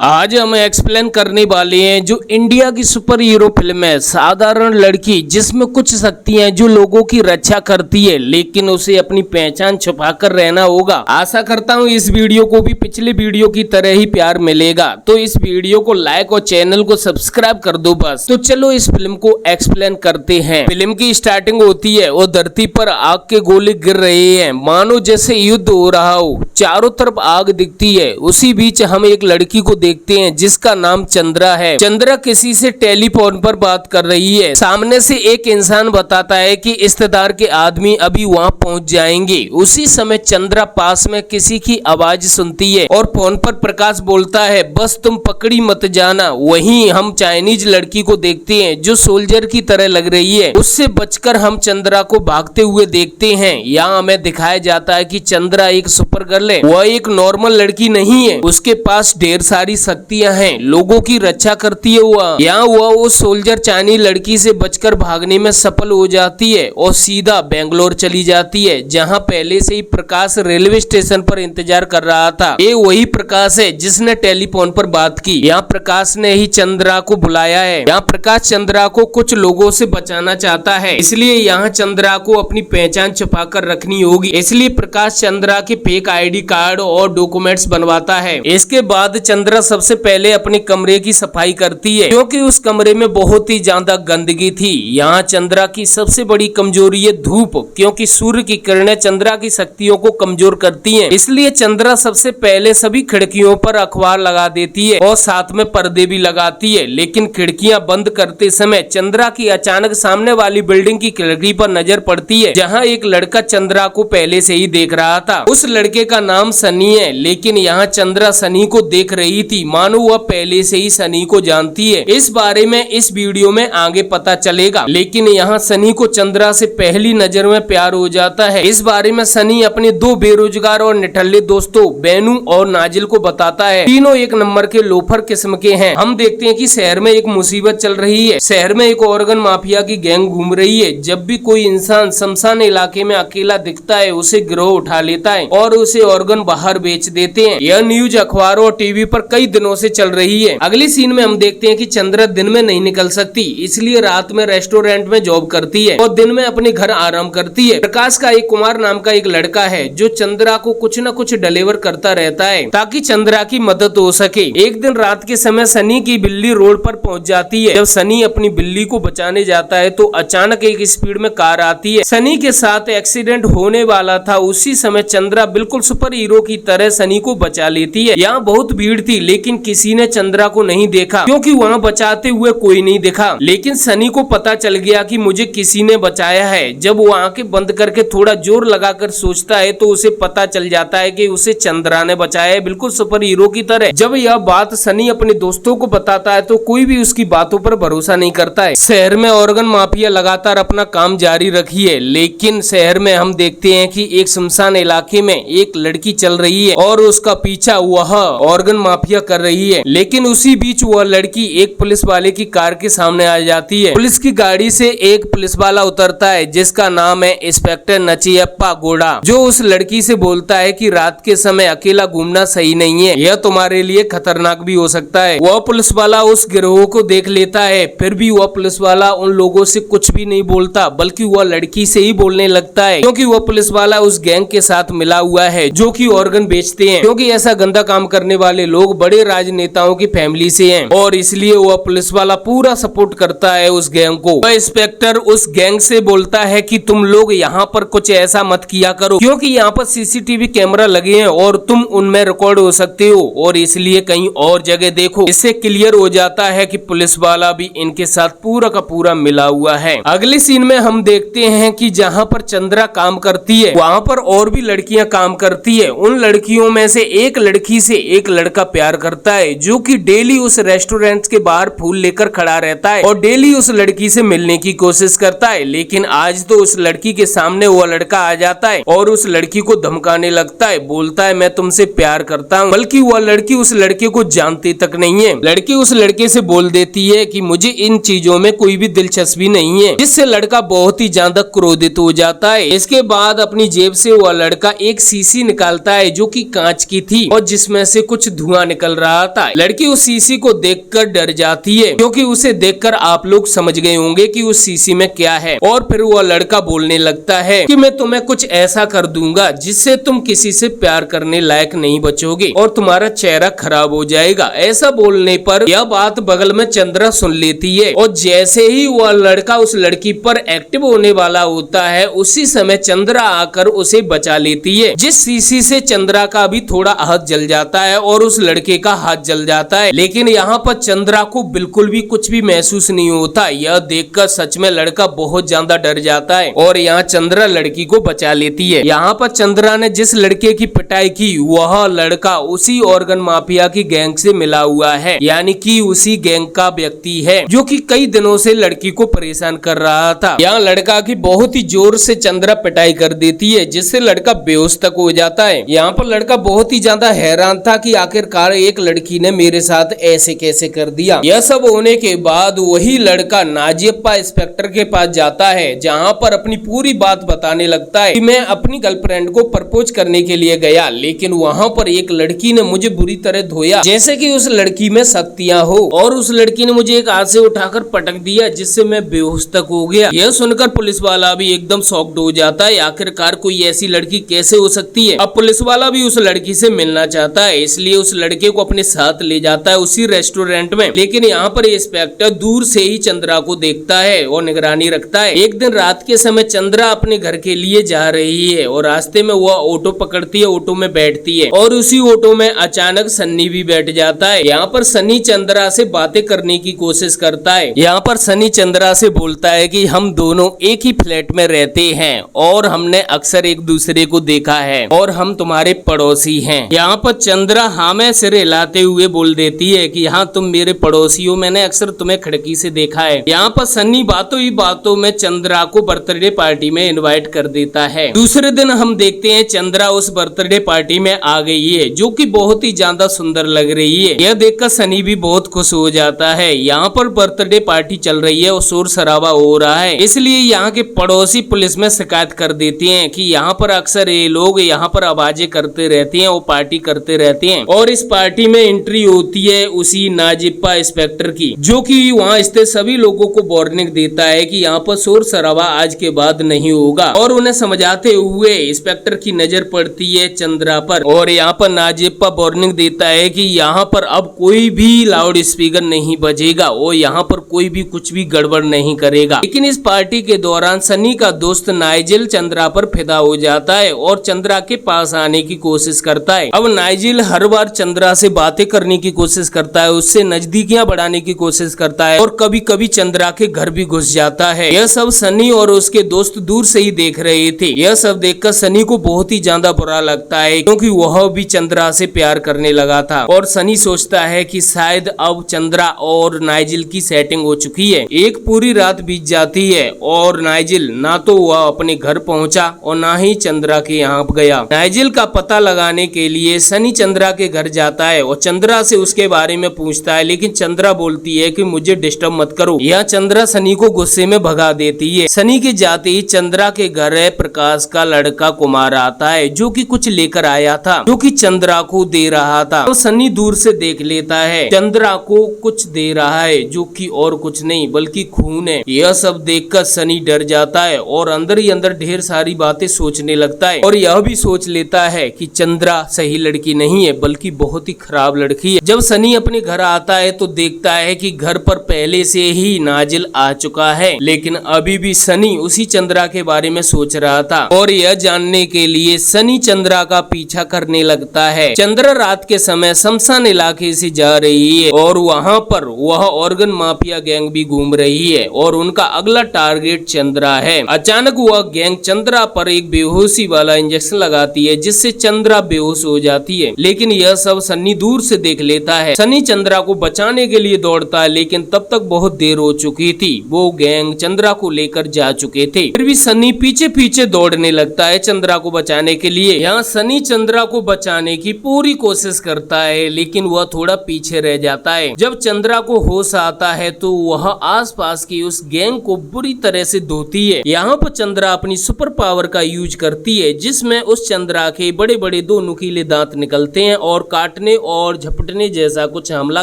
आज हम एक्सप्लेन करने वाले हैं जो इंडिया की सुपर हीरो फिल्म है साधारण लड़की, जिसमें कुछ शक्तियां जो लोगों की रक्षा करती है, लेकिन उसे अपनी पहचान छुपाकर रहना होगा। आशा करता हूं इस वीडियो को भी पिछले वीडियो की तरह ही प्यार मिलेगा, तो इस वीडियो को लाइक और चैनल को सब्सक्राइब कर दो बस। तो चलो इस फिल्म को एक्सप्लेन करते हैं। फिल्म की स्टार्टिंग होती है और धरती पर आग के गोले गिर रहे हैं, मानो जैसे युद्ध हो रहा हो। चारों तरफ आग दिखती है। उसी बीच हम एक लड़की को देखते हैं जिसका नाम चंद्रा है। चंद्रा किसी से टेलीफोन पर बात कर रही है। सामने से एक इंसान बताता है कि रिश्तेदार के आदमी अभी वहां पहुंच जाएंगे। उसी समय चंद्रा पास में किसी की आवाज सुनती है और फोन पर प्रकाश बोलता है, बस तुम पकड़ी मत जाना। वहीं हम चाइनीज लड़की को देखते हैं जो सोल्जर की तरह लग रही है। उससे बचकर हम चंद्रा को भागते हुए देखते हैं। यहाँ हमें दिखाया जाता है कि चंद्रा एक सुपर गर्ल है, वह एक नॉर्मल लड़की नहीं है। उसके पास ढेर सारी शक्तियां हैं, लोगों की रक्षा करती है। वह उस सोल्जर चाइनीज लड़की से बचकर भागने में सफल हो जाती है और सीधा बेंगलोर चली जाती है, जहां पहले से ही प्रकाश रेलवे स्टेशन पर इंतजार कर रहा था। ये वही प्रकाश है जिसने टेलीफोन पर बात की। यहाँ प्रकाश ने ही चंद्रा को बुलाया है। यहाँ प्रकाश चंद्रा को कुछ लोगों से बचाना चाहता है, इसलिए यहाँ चंद्रा को अपनी पहचान छुपा कर रखनी होगी। इसलिए प्रकाश चंद्रा के फेक आईडी कार्ड और डॉक्यूमेंट्स बनवाता है। इसके बाद चंद्रा सबसे पहले अपने कमरे की सफाई करती है, क्योंकि उस कमरे में बहुत ही ज्यादा गंदगी थी। यहाँ चंद्रा की सबसे बड़ी कमजोरी है धूप, क्योंकि सूर्य की किरणें चंद्रा की शक्तियों को कमजोर करती हैं। इसलिए चंद्रा सबसे पहले सभी खिड़कियों पर अखबार लगा देती है और साथ में पर्दे भी लगाती है। लेकिन खिड़कियां बंद करते समय चंद्रा की अचानक सामने वाली बिल्डिंग की खिड़की पर नजर पड़ती है, जहाँ एक लड़का चंद्रा को पहले से ही देख रहा था। उस लड़के का नाम सनी है, लेकिन यहाँ चंद्रा सनी को देख रही थी मानो वह पहले से ही सनी को जानती है। इस बारे में इस वीडियो में आगे पता चलेगा, लेकिन यहाँ सनी को चंद्रा से पहली नजर में प्यार हो जाता है। इस बारे में सनी अपने दो बेरोजगार और निठल्ले दोस्तों बेनू और नाजिल को बताता है। तीनों एक नंबर के लोफर किस्म के हैं। हम देखते हैं कि शहर में एक मुसीबत चल रही है। शहर में एक ऑर्गन माफिया की गैंग घूम रही है। जब भी कोई इंसान शमशान इलाके में अकेला दिखता है, उसे गिरोह उठा लेता है और उसे ऑर्गन बाहर बेच देते हैं। यह न्यूज अखबारों और टीवी पर कई दिनों से चल रही है। अगली सीन में हम देखते हैं कि चंद्रा दिन में नहीं निकल सकती, इसलिए रात में रेस्टोरेंट में जॉब करती है और दिन में अपने घर आराम करती है। प्रकाश का एक कुमार नाम का एक लड़का है जो चंद्रा को कुछ न कुछ डिलीवर करता रहता है ताकि चंद्रा की मदद हो सके। एक दिन रात के समय सनी की बिल्ली रोड पर पहुंच जाती है। जब सनी अपनी बिल्ली को बचाने जाता है तो अचानक एक स्पीड में कार आती है। सनी के साथ एक्सीडेंट होने वाला था। उसी समय चंद्रा बिल्कुल सुपर हीरो की तरह सनी को बचा लेती है। यहाँ बहुत भीड़ थी, लेकिन किसी ने चंद्रा को नहीं देखा, क्योंकि वहाँ बचाते हुए कोई नहीं दिखा। लेकिन सनी को पता चल गया कि मुझे किसी ने बचाया है। जब वो आंखें बंद करके थोड़ा जोर लगाकर सोचता है तो उसे पता चल जाता है कि उसे चंद्रा ने बचाया है, बिल्कुल सुपर हीरो की तरह। जब यह बात सनी अपने दोस्तों को बताता है तो कोई भी उसकी बातों पर भरोसा नहीं करता है। शहर में ऑर्गन माफिया लगातार अपना काम जारी रखी है, लेकिन शहर में हम देखते हैं कि एक सुनसान इलाके में एक लड़की चल रही है और उसका पीछा वह ऑर्गन माफिया कर रही है। लेकिन उसी बीच वह लड़की एक पुलिस वाले की कार के सामने आ जाती है। पुलिस की गाड़ी से एक पुलिस वाला उतरता है जिसका नाम है इंस्पेक्टर नचियप्पा गोड़ा, जो उस लड़की से बोलता है कि रात के समय अकेला घूमना सही नहीं है, यह तुम्हारे लिए खतरनाक भी हो सकता है। वह पुलिस वाला उस गिरोह को देख लेता है, फिर भी वह पुलिस वाला उन लोगों से कुछ भी नहीं बोलता, बल्कि वह लड़की से ही बोलने लगता है, क्योंकि वह पुलिस वाला उस गैंग के साथ मिला हुआ है जो कि ऑर्गन बेचते हैं। क्योंकि ऐसा गंदा काम करने वाले लोग बड़े राजनेताओं की फैमिली से हैं और इसलिए वह पुलिस वाला पूरा सपोर्ट करता है उस गैंग को। वह इंस्पेक्टर उस गैंग से बोलता है कि तुम लोग यहाँ पर कुछ ऐसा मत किया करो, क्योंकि यहाँ पर सीसीटीवी कैमरा लगे हैं और तुम उनमें रिकॉर्ड हो सकते हो, और इसलिए कहीं और जगह देखो। इससे क्लियर हो जाता है कि पुलिस वाला भी इनके साथ पूरा का पूरा मिला हुआ है। अगली सीन में हम देखते हैं कि जहाँ पर चंद्रा काम करती है वहाँ पर और भी लड़कियां काम करती है। उन लड़कियों में से एक लड़की से एक लड़का प्यार करता है, जो कि डेली उस रेस्टोरेंट के बाहर फूल लेकर खड़ा रहता है और डेली उस लड़की से मिलने की कोशिश करता है। लेकिन आज तो उस लड़की के सामने वो लड़का आ जाता है और उस लड़की को धमकाने लगता है, बोलता है मैं तुमसे प्यार करता हूँ, बल्कि वह लड़की उस लड़के को जानती तक नहीं है। लड़की उस लड़के से बोल देती है कि मुझे इन चीजों में कोई भी दिलचस्पी नहीं है, जिससे लड़का बहुत ही ज्यादा क्रोधित हो जाता है। इसके बाद अपनी जेब से वह लड़का एक शीशी निकालता है जो कि कांच की थी और जिसमें से कुछ धुआं निकल चल रहा था। लड़की उस शीशी को देखकर डर जाती है, क्योंकि उसे देखकर आप लोग समझ गए होंगे कि उस शीशी में क्या है। और फिर वह लड़का बोलने लगता है कि मैं तुम्हें कुछ ऐसा कर दूंगा जिससे तुम किसी से प्यार करने लायक नहीं बचोगे और तुम्हारा चेहरा खराब हो जाएगा। ऐसा बोलने पर यह बात बगल में चंद्रा सुन लेती है, और जैसे ही वह लड़का उस लड़की पर एक्टिव होने वाला होता है, उसी समय चंद्रा आकर उसे बचा लेती है, जिस शीशी से चंद्रा का भी थोड़ा हाथ जल जाता है और उस लड़के का हाथ जल जाता है। लेकिन यहाँ पर चंद्रा को बिल्कुल भी कुछ भी महसूस नहीं होता। यह देखकर सच में लड़का बहुत ज्यादा डर जाता है और यहाँ चंद्रा लड़की को बचा लेती है। यहाँ पर चंद्रा ने जिस लड़के की पिटाई की, वह लड़का उसी ऑर्गन माफिया की गैंग से मिला हुआ है, यानी कि उसी गैंग का व्यक्ति है जो कि कई दिनों से लड़की को परेशान कर रहा था। यहाँ लड़का की बहुत ही जोर से चंद्रा पिटाई कर देती है, जिससे लड़का बेहोश तक हो जाता है। यहाँ पर लड़का बहुत ही ज्यादा हैरान था कि आखिरकार एक लड़की ने मेरे साथ ऐसे कैसे कर दिया। यह सब होने के बाद वही लड़का नाजियप्पा इंस्पेक्टर के पास जाता है, जहाँ पर अपनी पूरी बात बताने लगता है कि मैं अपनी गर्लफ्रेंड को प्रपोज करने के लिए गया, लेकिन वहाँ पर एक लड़की ने मुझे बुरी तरह धोया, जैसे कि उस लड़की में शक्तियाँ हो, और उस लड़की ने मुझे एक हाथ से उठाकर पटक दिया, जिससे मैं बेहोश तक हो गया। यह सुनकर पुलिस वाला भी एकदम शॉक्ड हो जाता है। आखिरकार कोई ऐसी लड़की कैसे हो सकती है। अब पुलिस वाला भी उस लड़की से मिलना चाहता है, इसलिए उस लड़के को अपने साथ ले जाता है उसी रेस्टोरेंट में। लेकिन यहाँ पर इंस्पेक्टर दूर से ही चंद्रा को देखता है और निगरानी रखता है। एक दिन रात के समय चंद्रा अपने घर के लिए जा रही है और रास्ते में वह ऑटो पकड़ती है, ऑटो में बैठती है और उसी ऑटो में अचानक सन्नी भी बैठ जाता है। यहाँ पर सन्नी चंद्रा से बातें करने की कोशिश करता है। यहाँ पर सन्नी चंद्रा से बोलता है कि हम दोनों एक ही फ्लैट में रहते हैं और हमने अक्सर एक दूसरे को देखा है और हम तुम्हारे पड़ोसी हैं। यहाँ पर चंद्रा हाँ में सिर हिलाते हुए बोल देती है कि हाँ तुम मेरे पड़ोसी हो, मैंने अक्सर तुम्हें खिड़की से देखा है। यहाँ पर सन्नी बातों ही बातों में चंद्रा को बर्थडे पार्टी में इनवाइट कर देता है। दूसरे दिन हम देखते हैं चंद्रा उस बर्थडे पार्टी में आ गई है, जो कि बहुत ही ज्यादा सुंदर लग रही है। यह देखकर सनी भी बहुत खुश हो जाता है। यहाँ पर बर्थडे पार्टी चल रही है और शोर शराबा हो रहा है, इसलिए यहाँ के पड़ोसी पुलिस में शिकायत कर देते हैं कि यहाँ पर अक्सर ये लोग यहाँ पर आवाजें करते रहते हैं, वो पार्टी करते रहते हैं। और इस पार्टी में एंट्री होती है उसी नाजियप्पा इंस्पेक्टर की, जो कि वहाँ स्थित सभी लोगों को वार्निंग देता है कि यहाँ पर शोर शराबा आज के बाद नहीं होगा। और उन्हें समझाते हुए इंस्पेक्टर की नजर पड़ती है चंद्रा पर, और यहाँ पर नाजियप्पा वार्निंग देता है कि यहाँ पर अब कोई भी लाउड स्पीकर नहीं बजेगा और यहाँ पर कोई भी कुछ भी गड़बड़ नहीं करेगा। लेकिन इस पार्टी के दौरान सनी का दोस्त नाइजिल चंद्रा पर फिदा हो जाता है और चंद्रा के पास आने की कोशिश करता है। अब नाइजिल हर बार चंद्रा से बातें करने की कोशिश करता है, उससे नजदीकियां बढ़ाने की कोशिश करता है और कभी कभी चंद्रा के घर भी घुस जाता है। यह सब सनी और उसके दोस्त दूर से ही देख रहे थे। यह सब देखकर सनी को बहुत ही ज्यादा बुरा लगता है, क्योंकि वह भी चंद्रा से प्यार करने लगा था और सनी सोचता है कि शायद अब चंद्रा और नाइजिल की सेटिंग हो चुकी है। एक पूरी रात बीत जाती है और नाइजिल ना तो वह अपने घर पहुंचा और ना ही चंद्रा के यहाँ गया। नाइजिल का पता लगाने के लिए सनी चंद्रा के घर जाता है और चंद्रा से उसके बारे में पूछता है, लेकिन चंद्रा बोलती है कि मुझे डिस्टर्ब मत करो। यह चंद्रा सनी को गुस्से में भगा देती है। सनी के जाते ही चंद्रा के घर प्रकाश का लड़का कुमार आता है, जो कि कुछ लेकर आया था, जो कि चंद्रा को दे रहा था। तो सनी दूर से देख लेता है चंद्रा को कुछ दे रहा है, जो कि और कुछ नहीं बल्कि खून है। यह सब देखकर सनी डर जाता है और अंदर ही अंदर ढेर सारी बातें सोचने लगता है और यह भी सोच लेता है कि चंद्रा सही लड़की नहीं है बल्कि बहुत ही खराब लड़की है। जब सनी अपने घर आता है तो देखता है कि घर पर पहले से ही नाजिल आ चुका है, लेकिन अभी भी सनी उसी चंद्रा के बारे में सोच रहा था और यह जानने के लिए सनी चंद्रा का पीछा करने लगता है। चंद्रा रात के समय शमशान इलाके से जा रही है और वहाँ पर वह ऑर्गन माफिया गैंग भी घूम रही है और उनका अगला टारगेट चंद्रा है। अचानक वह गैंग चंद्रा पर एक बेहोशी वाला इंजेक्शन लगाती है, जिससे चंद्रा बेहोश हो जाती है। लेकिन यह सब सनी दूर से देख लेता है। सनी चंद्रा को बचाने के लिए दौड़ता है, लेकिन तब तक बहुत देर हो चुकी थी। वो गैंग चंद्रा को लेकर जा चुके थे। फिर भी सनी पीछे पीछे दौड़ने लगता है चंद्रा को बचाने के लिए। यहाँ सनी चंद्रा को बचाने की पूरी कोशिश करता है, लेकिन वह थोड़ा पीछे रह जाता है। जब चंद्रा को होश आता है तो वह आसपास की उस गैंग को बुरी तरह से धोती है। यहाँ पर चंद्रा अपनी सुपर पावर का यूज करती है, जिसमें उस चंद्रा के बड़े बड़े दो नुकीले दांत निकलते हैं और काटने और झपटने जैसा कुछ हमला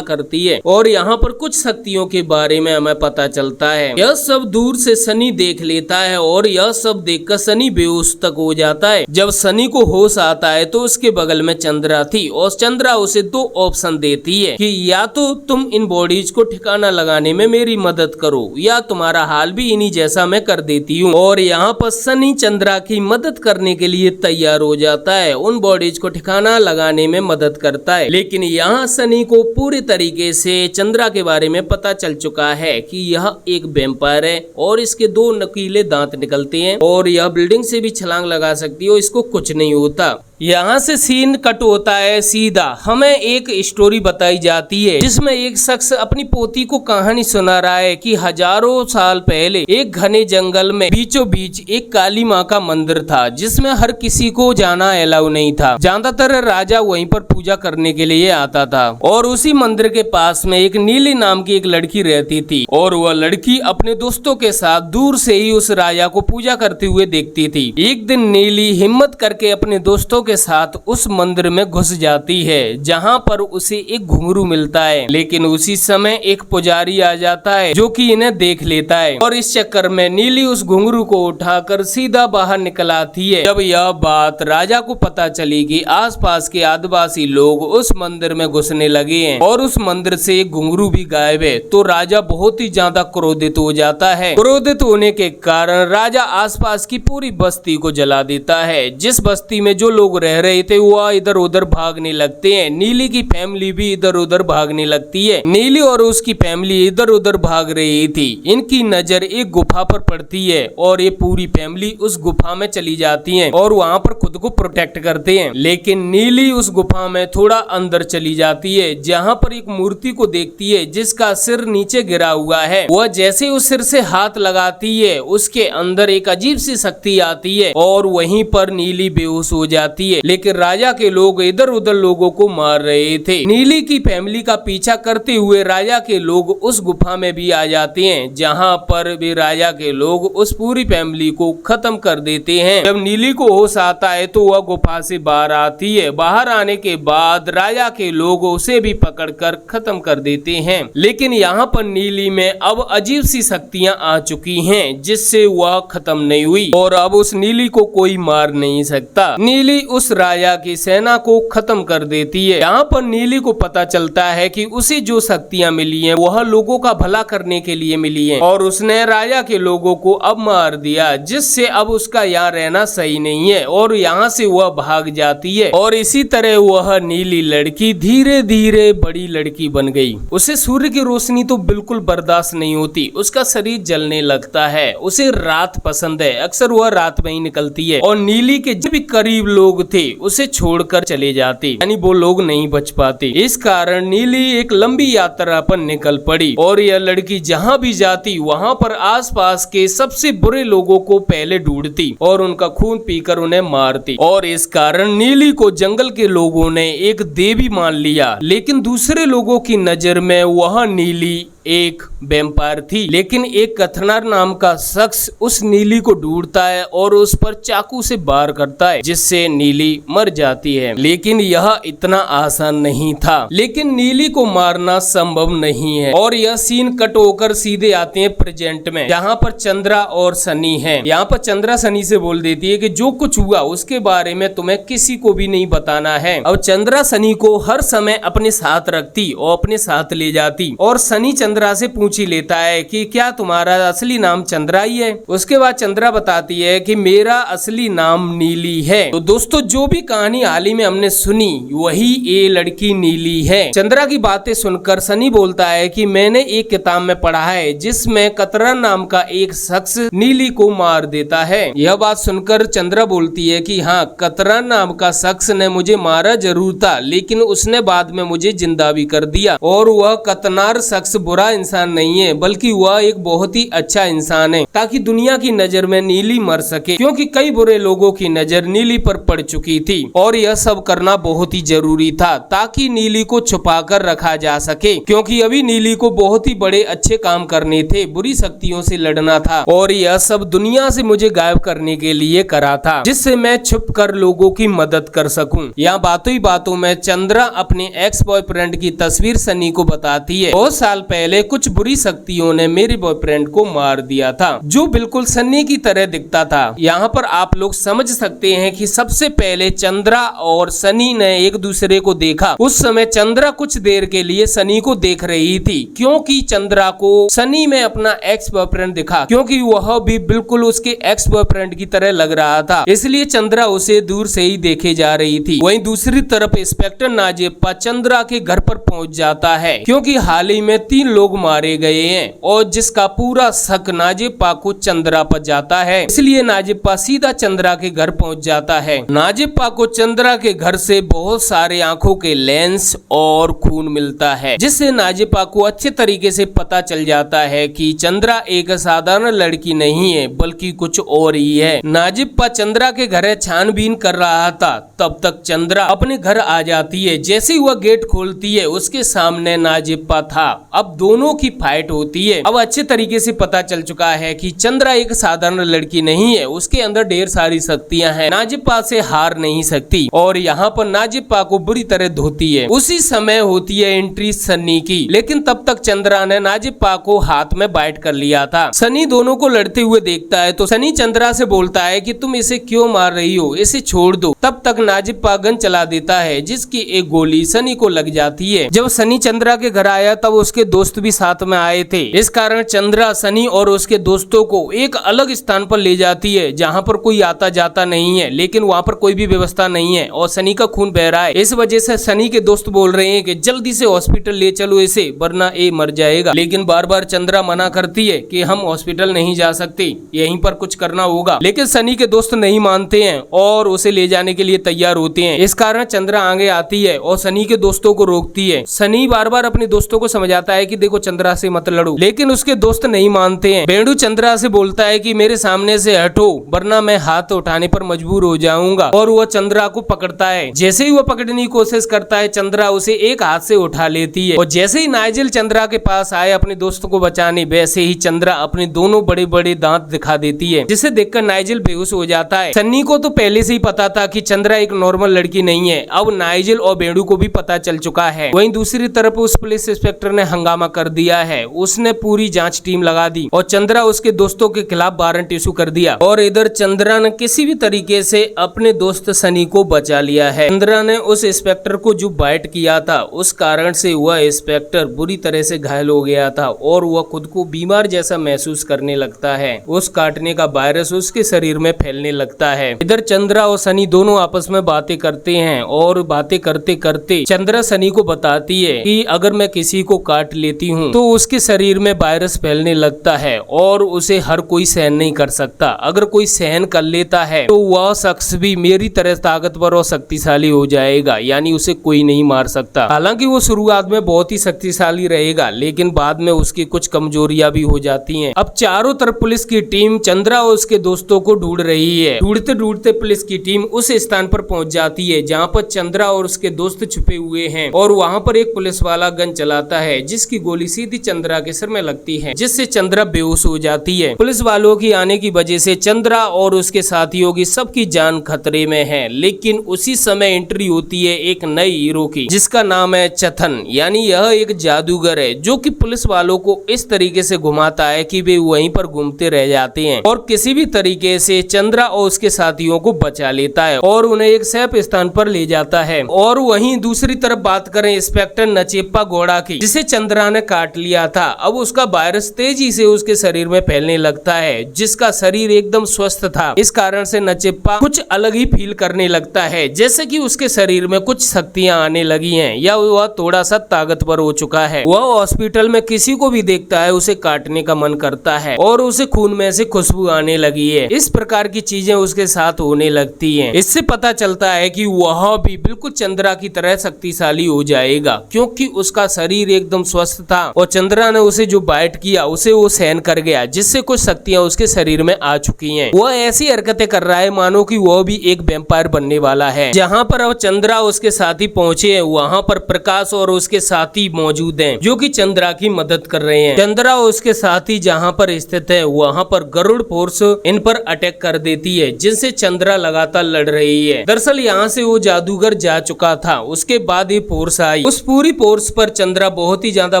करती है और यहाँ पर कुछ शक्तियों के बारे में हमें पता चलता है। यह सब दूर से सनी देख लेता है और यह सब देखकर सनी बेहोश तक हो जाता है। जब सनी को होश आता है तो उसके बगल में चंद्रा थी और चंद्रा उसे दो ऑप्शन देती है कि या तो तुम इन बॉडीज को ठिकाना लगाने में मेरी मदद करो या तुम्हारा हाल भी इन्हीं जैसा मैं कर देती हूँ। और यहाँ पर सनी चंद्रा की मदद करने के लिए तैयार हो जाता है, उन बॉडीज को ठिकाना लगाने में मदद करता है। लेकिन यहाँ सनी को पूरी तरीके से चंद्रा के बारे में पता चल चुका है कि यह एक वैम्पायर है और इसके दो नुकीले दांत निकलते हैं और यह बिल्डिंग से भी छलांग लगा सकती है और इसको कुछ नहीं होता। यहाँ से सीन कट होता है सीधा, हमें एक स्टोरी बताई जाती है जिसमें एक शख्स अपनी पोती को कहानी सुना रहा है कि हजारों साल पहले एक घने जंगल में बीचों बीच एक काली माँ का मंदिर था जिसमें हर किसी को जाना अलाउ नहीं था। ज्यादातर राजा वहीं पर पूजा करने के लिए आता था और उसी मंदिर के पास में एक नीली नाम की एक लड़की रहती थी और वह लड़की अपने दोस्तों के साथ दूर से ही उस राजा को पूजा करते हुए देखती थी। एक दिन नीली हिम्मत करके अपने दोस्तों के साथ उस मंदिर में घुस जाती है जहां पर उसे एक घुंघरू मिलता है। लेकिन उसी समय एक पुजारी आ जाता है जो कि इन्हें देख लेता है और इस चक्कर में नीली उस घुंघरू को उठाकर सीधा बाहर निकल आती है। जब यह बात राजा को पता चली कि आसपास के आदिवासी लोग उस मंदिर में घुसने लगे हैं और उस मंदिर से एक घुंघरू भी गायब है तो राजा बहुत ही ज्यादा क्रोधित हो जाता है। क्रोधित होने के कारण राजा आसपास की पूरी बस्ती को जला देता है। जिस बस्ती में जो लोग रह रहे थे वह इधर उधर भागने लगते हैं। नीली की फैमिली भी इधर उधर भागने लगती है। नीली और उसकी फैमिली इधर उधर भाग रही थी। इनकी नजर एक गुफा पर पड़ती है और ये पूरी फैमिली उस गुफा में चली जाती है और वहाँ पर खुद को प्रोटेक्ट करते हैं। लेकिन नीली उस गुफा में थोड़ा अंदर चली जाती है जहाँ पर एक मूर्ति को देखती है जिसका सिर नीचे गिरा हुआ है। वह जैसे उस सिर से हाथ लगाती है उसके अंदर एक अजीब सी शक्ति आती है और वहीं पर नीली बेहोश हो जाती है। लेकिन राजा के लोग इधर उधर लोगों को मार रहे थे। नीली की फैमिली का पीछा करते हुए राजा के लोग उस गुफा में भी आ जाते हैं जहां पर भी राजा के लोग उस पूरी फैमिली को खत्म कर देते हैं। जब नीली को होश आता है तो वह गुफा से बाहर आती है। बाहर आने के बाद राजा के लोग उसे भी पकड़कर खत्म कर देते हैं। लेकिन यहाँ पर नीली में अब अजीब सी शक्तियाँ आ चुकी हैं जिससे वह खत्म नहीं हुई और अब उस नीली को कोई मार नहीं सकता। नीली उस राजा की सेना को खत्म कर देती है। यहाँ पर नीली को पता चलता है कि उसे जो शक्तियाँ मिली हैं वह लोगों का भला करने के लिए मिली हैं और उसने राजा के लोगों को अब मार दिया जिससे अब उसका यहाँ रहना सही नहीं है और यहाँ से वह भाग जाती है। और इसी तरह वह नीली लड़की धीरे धीरे बड़ी लड़की बन गई। उसे सूर्य की रोशनी तो बिल्कुल बर्दाश्त नहीं होती, उसका शरीर जलने लगता है। उसे रात पसंद है, अक्सर वह रात में ही निकलती है और नीली के जो भी करीब लोग थे उसे छोड़कर चले जाते, यानी वो लोग नहीं बच पाते। इस कारण नीली एक लंबी यात्रा पर निकल पड़ी और यह लड़की जहाँ भी जाती वहाँ पर आसपास के सबसे बुरे लोगों को पहले ढूंढती और उनका खून पीकर उन्हें मारती। और इस कारण नीली को जंगल के लोगों ने एक देवी मान लिया। लेकिन दूसरे लोगों की नजर में वह नीली एक वैम्पायर थी। लेकिन एक कथनार नाम का शख्स उस नीली को ढूंढता है और उस पर चाकू से वार करता है जिससे नीली मर जाती है। लेकिन यह इतना आसान नहीं था। लेकिन नीली को मारना संभव नहीं है और यह सीन कट होकर सीधे आते हैं प्रेजेंट में जहाँ पर चंद्रा और सनी है। यहाँ पर चंद्रा सनी से बोल देती है कि जो कुछ हुआ उसके बारे में तुम्हें किसी को भी नहीं बताना है। अब चंद्रा सनी को हर समय अपने साथ रखती और अपने साथ ले जाती और सनी चंद्रा से पूछ ही लेता है कि क्या तुम्हारा असली नाम चंद्रा ही है। उसके बाद चंद्रा बताती है कि मेरा असली नाम नीली है। तो दोस्तों जो भी कहानी हाल ही में हमने सुनी वही ये लड़की नीली है। चंद्रा की बातें सुनकर सनी बोलता है कि मैंने एक किताब में पढ़ा है जिसमें कतरा नाम का एक शख्स नीली को मार देता है। यह बात सुनकर चंद्रा बोलती है कि हाँ, कतरा नाम का शख्स ने मुझे मारा जरूर था लेकिन उसने बाद में मुझे जिंदा भी कर दिया और वह कतनार शख्स बुरा बुरा इंसान नहीं है, बल्कि वह एक बहुत ही अच्छा इंसान है, ताकि दुनिया की नजर में नीली मर सके, क्योंकि कई बुरे लोगों की नजर नीली पर पड़ चुकी थी और यह सब करना बहुत ही जरूरी था ताकि नीली को छुपा कर रखा जा सके, क्योंकि अभी नीली को बहुत ही बड़े अच्छे काम करने थे, बुरी शक्तियों से लड़ना था और यह सब दुनिया से मुझे गायब करने के लिए करा था, जिससे मैं छुप कर लोगों की मदद कर सकूं। यहाँ बातों ही बातों में चंद्रा अपने एक्स बॉयफ्रेंड की तस्वीर सनी को बताती है। बहुत साल पहले कुछ बुरी शक्तियों ने मेरे बॉयफ्रेंड को मार दिया था, जो बिल्कुल सनी की तरह दिखता था। यहाँ पर आप लोग समझ सकते हैं कि सबसे पहले चंद्रा और सनी ने एक दूसरे को देखा। उस समय चंद्रा कुछ देर के लिए सनी को देख रही थी, क्योंकि चंद्रा को सनी में अपना एक्स बॉयफ्रेंड दिखा, क्योंकि वह भी बिल्कुल उसके एक्स बॉयफ्रेंड की तरह लग रहा था, इसलिए चंद्रा उसे दूर से ही देखे जा रही थी। वहीं दूसरी तरफ इंस्पेक्टर नाजिप्पा चंद्रा के घर पर पहुंच जाता है, क्योंकि हाल ही में 3 लोग मारे गए हैं और जिसका पूरा शक नाजिप्पा को चंद्रा पर जाता है, इसलिए नाजिप्पा सीधा चंद्रा के घर पहुंच जाता है। नाजिप्पा को चंद्रा के घर से बहुत सारे आंखों के लेंस और खून मिलता है, जिससे नाजिप्पा को अच्छे तरीके से पता चल जाता है कि चंद्रा एक साधारण लड़की नहीं है, बल्कि कुछ और ही है। नाजिप्पा चंद्रा के घर छानबीन कर रहा था, तब तक चंद्रा अपने घर आ जाती है। जैसे ही वह गेट खोलती है, उसके सामने नाजिप्पा था। अब दोनों की फाइट होती है। अब अच्छे तरीके से पता चल चुका है कि चंद्रा एक साधारण लड़की नहीं है, उसके अंदर ढेर सारी शक्तियां हैं, नाजिप्पा से हार नहीं सकती और यहाँ पर नाजिप्पा को बुरी तरह धोती है। उसी समय होती है एंट्री सनी की, लेकिन तब तक चंद्रा ने नाजिप्पा को हाथ में बाइट कर लिया था। सनी दोनों को लड़ते हुए देखता है तो सनी चंद्रा से बोलता है कि तुम इसे क्यों मार रही हो, इसे छोड़ दो। तब तक नाजिप्पा गन चला देता है, जिसकी एक गोली सनी को लग जाती है। जब सनी चंद्रा के घर आया तब उसके दोस्त भी साथ में आए थे, इस कारण चंद्रा सनी और उसके दोस्तों को एक अलग स्थान पर ले जाती है, जहाँ पर कोई आता जाता नहीं है, लेकिन वहाँ पर कोई भी व्यवस्था नहीं है और सनी का खून बह रहा है। इस वजह से सनी के दोस्त बोल रहे हैं कि जल्दी से हॉस्पिटल ले चलो इसे, वरना ये मर जाएगा। लेकिन बार बार चंद्रा मना करती है कि हम हॉस्पिटल नहीं जा सकते, यहीं पर कुछ करना होगा। लेकिन सनी के दोस्त नहीं मानते हैं और उसे ले जाने के लिए तैयार होते हैं। इस कारण चंद्रा आगे आती है और सनी के दोस्तों को रोकती है। सनी बार बार अपने दोस्तों को समझाता है कि देखो चंद्रा से मत लड़ो, लेकिन उसके दोस्त नहीं मानते हैं। बेंडू चंद्रा से बोलता है कि मेरे सामने से हटो, वरना मैं हाथ उठाने पर मजबूर हो जाऊंगा, और वह चंद्रा को पकड़ता है। जैसे ही वह पकड़ने की कोशिश करता है, चंद्रा उसे एक हाथ से उठा लेती है और जैसे ही नाइजेल चंद्रा के पास आए अपने दोस्त को बचाने, वैसे ही चंद्रा अपने दोनों बड़े बड़े दांत दिखा देती है, जिसे देखकर नाइजेल बेहोश हो जाता है। सन्नी को तो पहले से ही पता था कि चंद्रा एक नॉर्मल लड़की नहीं है, अब नाइजेल और बेंडू को भी पता चल चुका है। वहीं दूसरी तरफ उस पुलिस इंस्पेक्टर ने हंगामा कर दिया है, उसने पूरी जांच टीम लगा दी और चंद्रा उसके दोस्तों के खिलाफ वारंट इशू कर दिया। और इधर चंद्रा ने किसी भी तरीके से अपने दोस्त सनी को बचा लिया है। चंद्रा ने उस इंस्पेक्टर को जो बाइट किया था, उस कारण से वह इंस्पेक्टर बुरी तरह से घायल हो गया था और वह खुद को बीमार जैसा महसूस करने लगता है। उस काटने का वायरस उसके शरीर में फैलने लगता है। इधर चंद्रा और सनी दोनों आपस में बातें करते हैं और बातें करते करते चंद्रा सनी को बताती है कि अगर मैं किसी को काट लेती हूँ तो उसके शरीर में वायरस फैलने लगता है और उसे हर कोई सहन नहीं कर सकता। अगर कोई सहन कर लेता है तो वह शख्स भी मेरी तरह ताकतवर और शक्तिशाली हो जाएगा, यानी उसे कोई नहीं मार सकता। हालांकि वो शुरुआत में बहुत ही शक्तिशाली रहेगा, लेकिन बाद में उसकी कुछ कमजोरियां भी हो जाती हैं। अब चारों तरफ पुलिस की टीम चंद्रा और उसके दोस्तों को ढूंढ रही है। ढूंढते ढूंढते पुलिस की टीम उस स्थान पर पहुंच जाती है जहां पर चंद्रा और उसके दोस्त छुपे हुए हैं और वहां पर एक पुलिस वाला गन चलाता है, जिसकी गोली सीधी चंद्रा के सिर में लगती है, जिससे चंद्रा बेहोश हो जाती है। पुलिस वालों की आने की वजह से चंद्रा और उसके साथियों की सबकी जान खतरे में है। लेकिन उसी समय एंट्री होती है एक नई हीरो की, जिसका नाम है चथन, यानी यह एक जादूगर है जो कि पुलिस वालों को इस तरीके से घुमाता है कि वे वहीं पर घूमते रह जाते हैं और किसी भी तरीके से चंद्रा और उसके साथियों को बचा लेता है और उन्हें एक सेफ स्थान पर ले जाता है। और वहीं दूसरी तरफ बात करें इंस्पेक्टर नाजिप्पा गौड़ा की, जिसे चंद्रा ने काट लिया था। अब उसका वायरस तेजी से उसके शरीर में फैलने लगता है, जिसका शरीर एकदम स्वस्थ था। इस कारण से नाजिप्पा कुछ अलग ही फील करने लगता है, जैसे कि उसके शरीर में कुछ शक्तियां आने लगी हैं या वह थोड़ा सा ताकतवर हो चुका है। वह हॉस्पिटल में किसी को भी देखता है उसे काटने का मन करता है और उसे खून में से खुशबू आने लगी है। इस प्रकार की चीजें उसके साथ होने लगती हैं। इससे पता चलता है कि वह भी बिल्कुल चंद्रा की तरह शक्तिशाली हो जाएगा, क्योंकि उसका शरीर एकदम स्वस्थ था और चंद्रा ने उसे जो बाइट किया उसे वो सहन कर गया, जिससे कुछ शक्तियां उसके शरीर में आ चुकी हैं। वह ऐसी हरकतें कर रहा है मानो कि वह भी एक वैम्पायर बनने वाला है। जहां पर अब चंद्रा उसके साथी पहुंचे हैं, वहां पर प्रकाश और उसके साथी मौजूद हैं, जो कि चंद्रा की मदद कर रहे हैं। चंद्रा और उसके साथी जहां पर स्थित है, वहां पर गरुड़ फोर्स इन पर अटैक कर देती है, जिनसे चंद्रा लगातार लड़ रही है। दरअसल यहाँ से वो जादूगर जा चुका था। उसके बाद ये फोर्स आई। उस पूरी फोर्स पर चंद्रा बहुत ही ज्यादा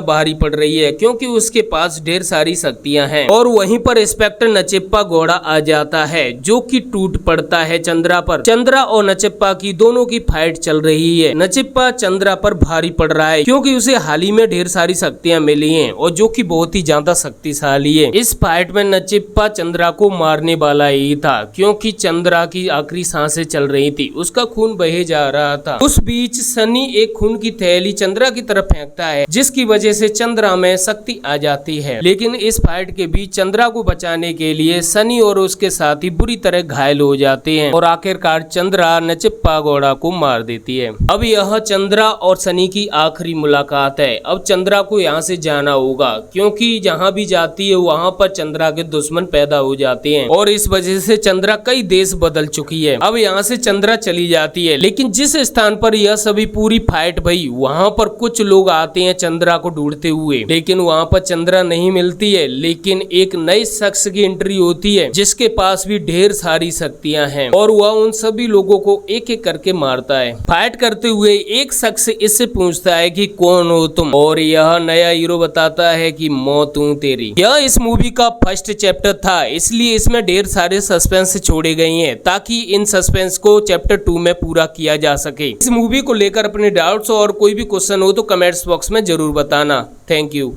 भारी पड़ रही है, क्योंकि उसके पास ढेर सारी शक्तियां हैं। और वहीं पर इंस्पेक्टर नचिप्पा घोड़ा आ जाता है, जो कि टूट पड़ता है चंद्रा पर। चंद्रा और नचिप्पा की दोनों की फाइट चल रही है। नचिप्पा चंद्रा पर भारी पड़ रहा है, क्योंकि उसे हाल ही में ढेर सारी शक्तियां मिली हैं और जो कि बहुत ही ज्यादा शक्तिशाली है। इस फाइट में नचिप्पा चंद्रा को मारने वाला ही था, क्योंकि चंद्रा की आखिरी सांसें चल रही थी, उसका खून बहे जा रहा था। उस बीच सनी एक खून की थैली चंद्रा की तरफ फेंकता है, जिसकी वजह से चंद्रा में शक्ति आ जाती है। लेकिन इस फाइट के बीच चंद्रा को बचाने के लिए सनी और उसके साथी बुरी तरह घायल हो जाते हैं और आखिरकार चंद्रा नचिप्पा घोड़ा को मार देती है। अब यह चंद्रा और सनी की आखिरी मुलाकात है। अब चंद्रा को यहाँ से जाना होगा, क्योंकि जहाँ भी जाती है वहाँ पर चंद्रा के दुश्मन पैदा हो जाते हैं और इस वजह से चंद्रा कई देश बदल चुकी है। अब यहाँ से चंद्रा चली जाती है, लेकिन जिस स्थान पर यह सभी पूरी फाइट भई, वहाँ पर कुछ लोग आते हैं चंद्रा को ढूंढते हुए, लेकिन वहाँ पर चंद्रा नहीं मिलती है। लेकिन एक नए शख्स की एंट्री होती है, जिसके पास भी ढेर सारी शक्तियां हैं और वह उन सभी लोगों को एक एक करके मारता है। फाइट करते हुए एक शख्स इससे पूछता है कि कौन हो तुम, और यह नया हीरो बताता है कि मौत हूँ तेरी। यह इस मूवी का फर्स्ट चैप्टर था, इसलिए इसमें ढेर सारे सस्पेंस छोड़े गए हैं, ताकि इन सस्पेंस को चैप्टर 2 में पूरा किया जा सके। इस मूवी को लेकर अपने डाउट्स और कोई भी क्वेश्चन हो तो कमेंट्स बॉक्स में जरूर बताना। Thank you.